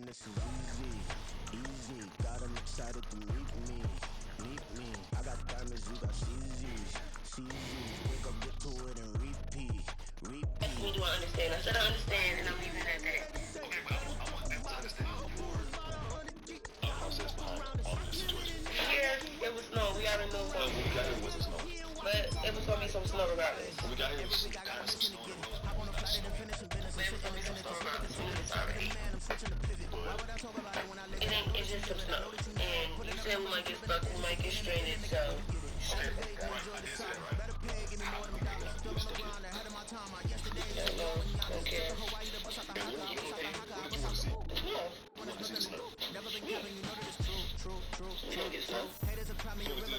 this is easy, easy. Got 'em excited to meet me, meet me. I got diamonds, you got CZs, CZs. Wake up, get to it, and repeat, repeat. Me, do I understand? I said I understand, and I'm leaving it at that. Okay, but I want them to understand your process behind all of this situation. Yeah, it was snow. We already know. But when we got here, it wasn't snow. But it was gonna be some snow regardless. When we got here, it was kind of some snow on the road. Not snow. But it was gonna be some snow regardless. We knew this already. It's just some snow. And you said we might get stuck, we might get stranded, so. Okay, right. I did say that, right? How do we get stuck here? Don't know. Don't care. And what did you want to see? Yeah. You want to see the snow? Yeah. We don't get snow. You want to see the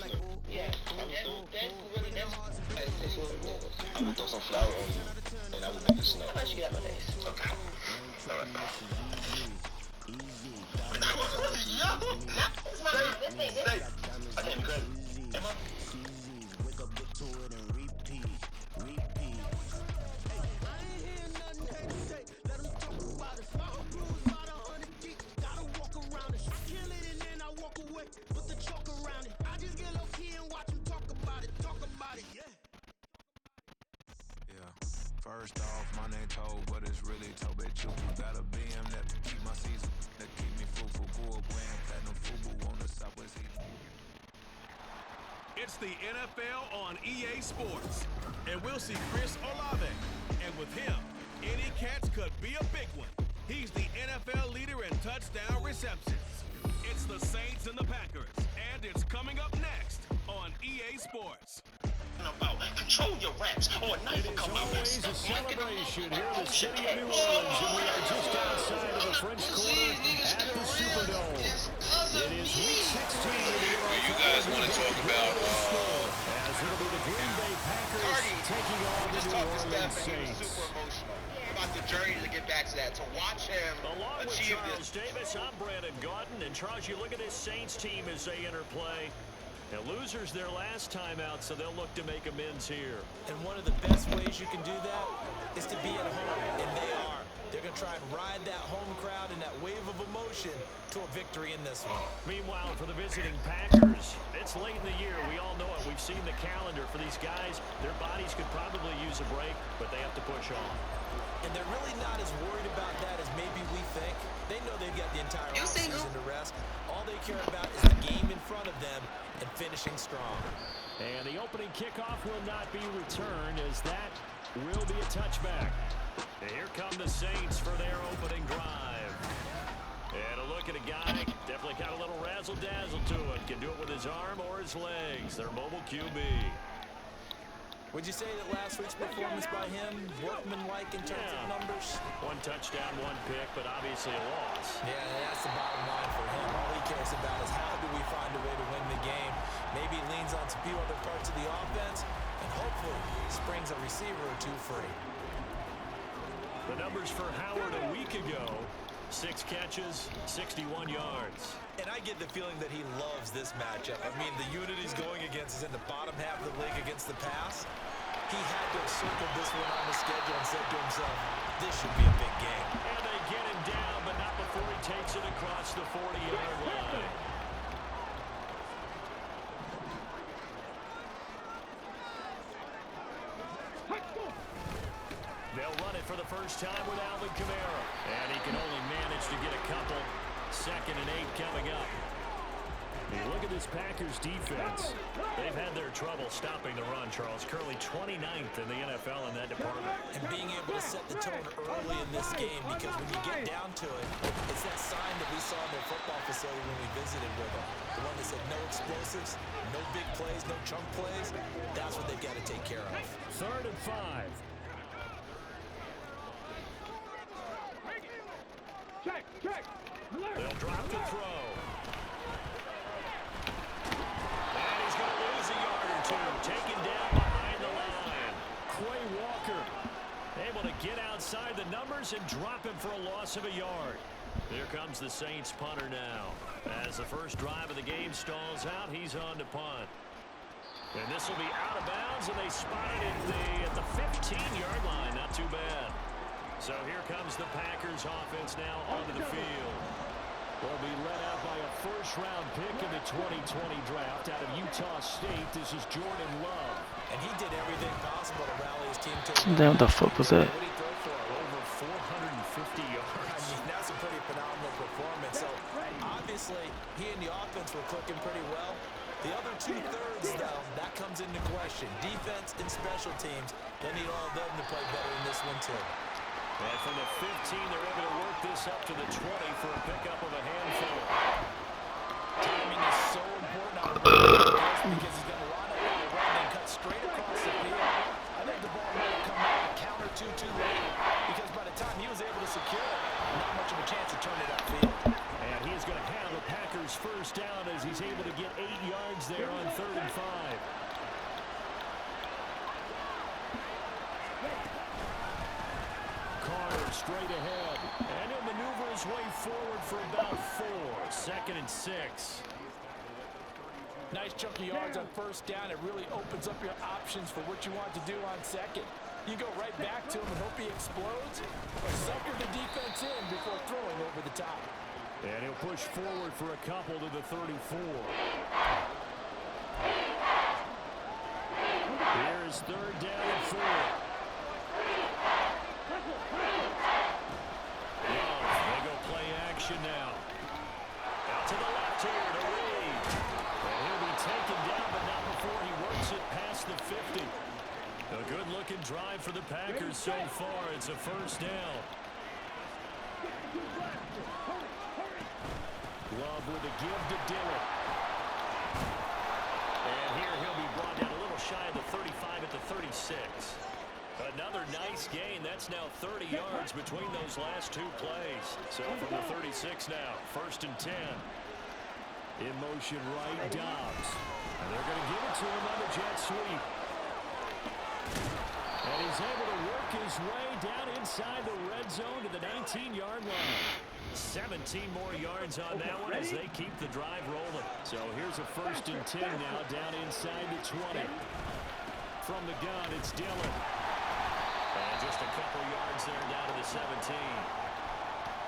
snow? Yeah. That's what it was. I would throw some flour on you, and I would make it snow. How much you got my days? Okay. All right. Yo! That's my name. Hey, I gave you credit. Am I? Wake up, get to it, and repeat, repeat. First off, my name Toad, but it's really Tobe Chu. Got a BM that keep my season, that keep me fruitful. Grew up wearing platinum FUBU on the Southwest Heat. It's the NFL on EA Sports, and we'll see Chris Olave. And with him, any catch could be a big one. He's the NFL leader in touchdown receptions. It's the Saints and the Packers, and it's coming up next on EA Sports. About control your raps, or a knife will come out. Always a celebration here in the city of New Orleans, and we are just outside of the French Quarter at the Superdome. It is Week 16 of the NFL. You guys want to talk about as it'll be the Green Bay Packers taking on the New Orleans Saints. Super emotional about the journey to get back to that, to watch him Along with achieve Charles this. Davis, I'm Brandon Gaudin, and Charles, you look at this Saints team as they interplay. Now, losers their last time out, so they'll look to make amends here. And one of the best ways you can do that is to be at home, and they are. They're going to try and ride that home crowd and that wave of emotion to a victory in this one. Meanwhile, for the visiting Packers, it's late in the year. We all know it. We've seen the calendar for these guys. Their bodies could probably use a break, but they have to push on. And they're really not as worried about that as maybe we think. They know they've got the entire offseason to rest. All they care about is the game in front of them and finishing strong. And the opening kickoff will not be returned, as that will be a touchback. And here come the Saints for their opening drive. And a look at a guy, definitely got a little razzle-dazzle to him. Can do it with his arm or his legs. Their mobile QB. Would you say that last week's performance by him, workmanlike in terms of numbers? One touchdown, one pick, but obviously a loss. Yeah, that's the bottom line for him. All he cares about is how do we find a way to win the game. Maybe he leans on some few other parts of the offense, and hopefully springs a receiver or two free. The numbers for Howard a week ago, 6 catches, 61 yards. And I get the feeling that he loves this matchup. I mean, the unit he's going against is in the bottom half of the league against the pass. He had to have circled this one on the schedule and said to himself, this should be a big game. And they get him down, but not before he takes it across the 40-yard line. They'll run it for the first time with Alvin Kamara. And he can only manage to get a couple. 2nd and 8 coming up. You look at this Packers defense. They've had their trouble stopping the run, Charles. Currently 29th in the NFL in that department. And being able to set the tone early in this game, because when you get down to it, it's that sign that we saw in their football facility when we visited with them. The one that said no explosives, no big plays, no chunk plays. That's what they've got to take care of. 3rd and 5. They'll drop the throw. And he's going to lose a yard or two. Taken down behind the line. Quay Walker able to get outside the numbers and drop him for a loss of a yard. Here comes the Saints punter now. As the first drive of the game stalls out, he's on to punt. And this will be out of bounds, and they spot it at the 15-yard line. Not too bad. So here comes the Packers offense now onto the field. will be led out by a first-round pick in the 2020 draft out of Utah State. This is Jordan Love. And he did everything possible to rally his team to Damn, what the fuck was that? What did he throw for? Over 450 yards. I mean, that's a pretty phenomenal performance. So, obviously, he and the offense were clicking pretty well. The other two-thirds, though, that comes into question. Defense and special teams, they need all of them to play better in this one, too. And from the 15, they're able to work this up to the 20 for a pickup of a handful. Timing is so important on the because he's going to line up on the run and cut straight across the field. I think the ball might have come out and counter too late because by the time he was able to secure it, not much of a chance to turn it upfield. And he's going to have the Packers first down as he's able to get 8 yards there on 3rd and 5. Carter straight ahead, and he'll maneuver his way forward for about 4. 2nd and 6. Nice chunk of yards on first down. It really opens up your options for what you want to do on second. You go right back to him and hope he explodes, or sucker the defense in before throwing over the top. And he'll push forward for a couple to the 34. Here's 3rd down and 4. They go play action now. Out to the left here to Reed. And he'll be taken down, but not before he works it past the 50. A good-looking drive for the Packers so far. It's a first down. Love with a give to Dillon. And here he'll be brought down a little shy of the 35 at the 36. Another nice gain. That's now 30 yards between those last 2 plays. So from the 36 now, 1st and 10. In motion right, Dobbs. And they're going to give it to him on the jet sweep. And he's able to work his way down inside the red zone to the 19-yard line. 17 more yards on that one as they keep the drive rolling. So here's a 1st and 10 now down inside the 20. From the gun, it's Dillon. And just a couple yards there down to the 17.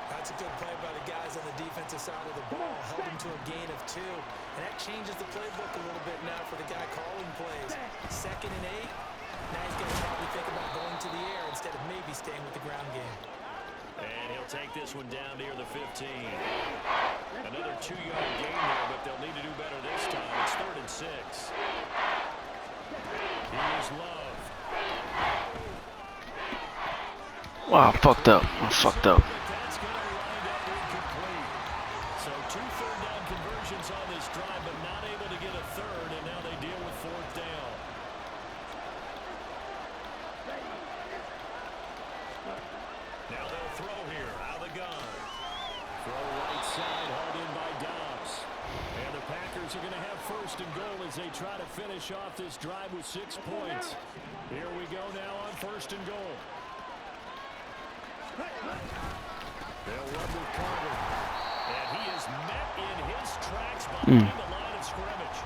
That's a good play by the guys on the defensive side of the ball. Held him to a gain of 2. And that changes the playbook a little bit now for the guy calling plays. 2nd and 8. Now he's going to probably think about going to the air instead of maybe staying with the ground game. And he'll take this one down near the 15. Another 2-yard gain there, but they'll need to do better this time. It's 3rd and 6. Here's Love. Wow, I fucked up. That's going to wind up incomplete. So 2 third down conversions on this drive, but not able to get a 3rd, and now they deal with 4th down. Now they'll throw here, out of the gun. Throw right side, hauled in by Dobbs. And the Packers are going to have 1st and goal as they try to finish off this drive with 6 points. Here we go now on 1st and goal. They'll run with Carter. And he is met in his tracks behind the line of scrimmage.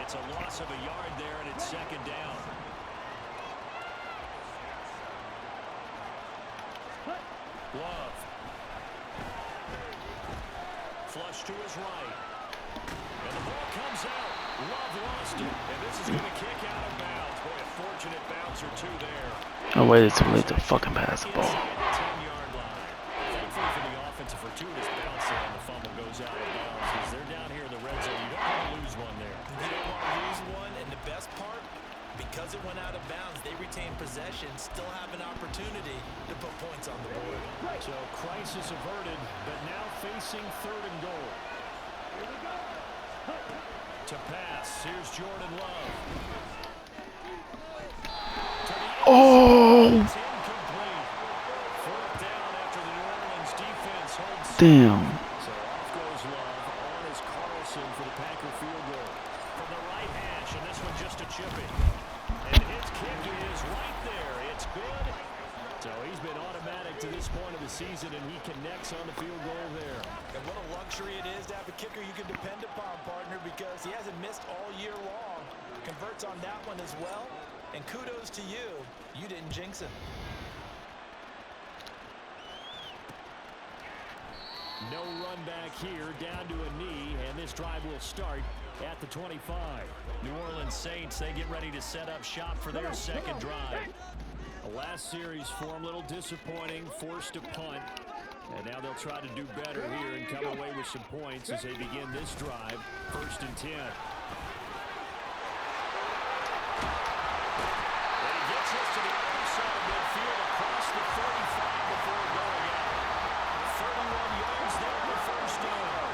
It's a loss of a yard there, and it's 2nd down. Love. Flush to his right. And the ball comes out. Love lost it. And this is going to kick out of bounds. Boy, a fortunate bounce or 2 there. I waited too late to fucking pass the ball. Inside the 10-yard line. Thankfully for the offense, a fortuitous bounce there, and the fumble goes out of bounds. As they're down here in the red zone, you don't want to lose one there. You don't want to lose one, and the best part, because it went out of bounds, they retain possession, still have an opportunity to put points on the board. So crisis averted, but now facing 3rd and goal. To pass, here's Jordan Love. Oh! It's incomplete. 4th down after the New Orleans defense holds. Damn. So off goes Love. On is Carlson for the Packer field goal. From the right hash, and this one just a chipping. And his kick is right there. It's good. So he's been automatic to this point of the season, and he connects on the field goal there. And what a luxury it is to have a kicker you can depend upon, partner, because he hasn't missed all year long. Converts on that one as well. And kudos to you. You didn't jinx him. No run back here, down to a knee, and this drive will start at the 25. New Orleans Saints, they get ready to set up shop for their second drive. The last series for them, a little disappointing, forced to punt. And now they'll try to do better here and come away with some points as they begin this drive, 1st and 10. And he gets us to the other side of midfield across the 35 before going out. 31 yards there on the first down.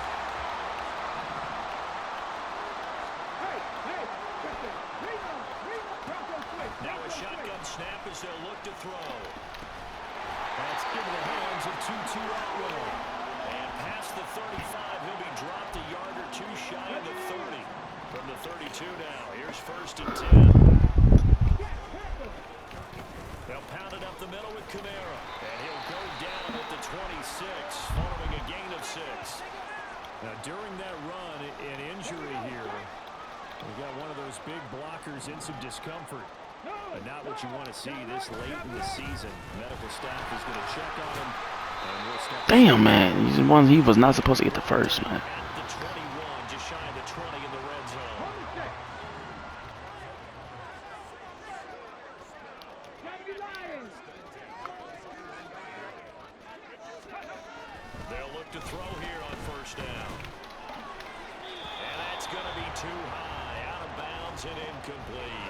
Now a shotgun snap as they'll look to throw. That's into the hands of Tutu Atwell. And past the 35, he'll be dropped a yard or two shy of the 30. From the 32 now, here's 1st and 10. They'll pound it up the middle with Kamara. And he'll go down at the 26, following a gain of 6. Now, during that run, an injury here. We got one of those big blockers in some discomfort. But not what you want to see this late in the season. Medical staff is going to check on him. And we'll step Damn, man. He was not supposed to get the first, man. at the 21, just shy of the 20 in the red zone. They'll look to throw here on 1st down. And that's going to be too high. Out of bounds and incomplete.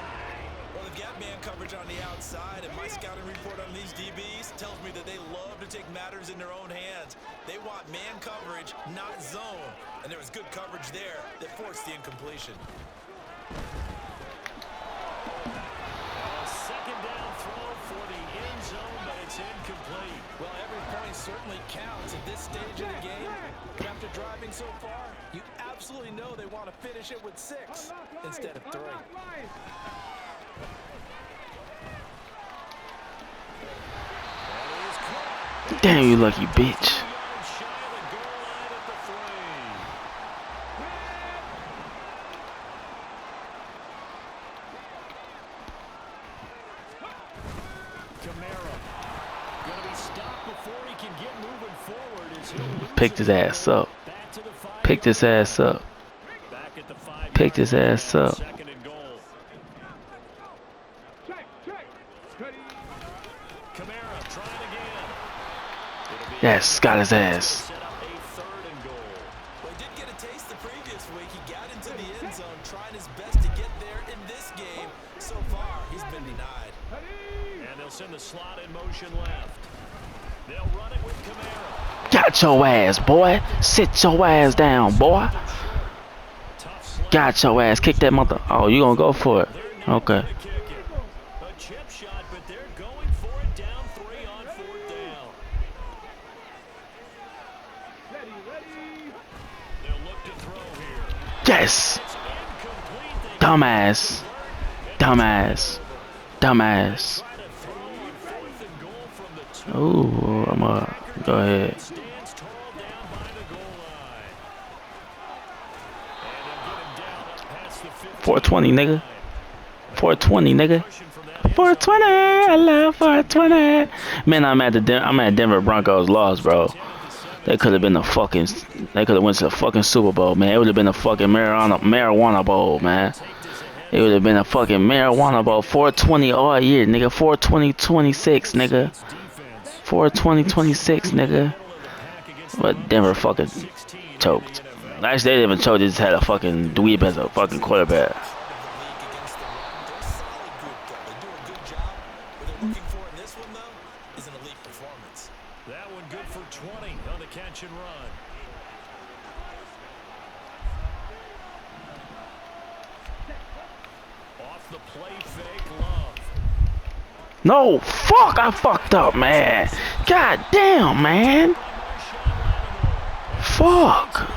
Well, they've got man coverage on the outside, and my scouting report on these DBs tells me that they love to take matters in their own hands. They want man coverage, not zone. And there was good coverage there that forced the incompletion. A second down throw for the end zone, but it's incomplete. Well, every point certainly counts at this stage of the game. But after driving so far, you absolutely know they want to finish it with 6 instead of 3. Damn, you lucky bitch. Picked his ass up. Picked his ass up. Picked his ass up. Yes, got his ass. Well, he did get a taste the previous week. He got into the end zone, trying his best to get there in this game. So far, he's been denied. And they'll send the slot in motion left. They'll run it with Kamara. Got your ass, boy. Sit your ass down, boy. Got your ass. Kick that mother. Oh, you gonna go for it? Okay. A chip shot, but they're going for it down 3 on 4th down. They'll look to throw here. Yes. Dumbass. Dumbass. Dumbass. Ooh, I'm gonna go ahead. 420, nigga. 420, nigga. 420. I love 420. Man, I'm at Denver Broncos loss, bro. They could have been the fucking. They could have went to the fucking Super Bowl, man. It would have been a fucking marijuana bowl, man. It would have been a fucking marijuana bowl. 420 all year, nigga. 420-26, nigga. 420-26, nigga. But Denver fucking choked. Actually, they didn't even choke. They just had a fucking dweeb as a fucking quarterback. That one good for 20 on the catch and run. Off the play fake, Love. No, fuck, I fucked up, man. God damn, man. Fuck.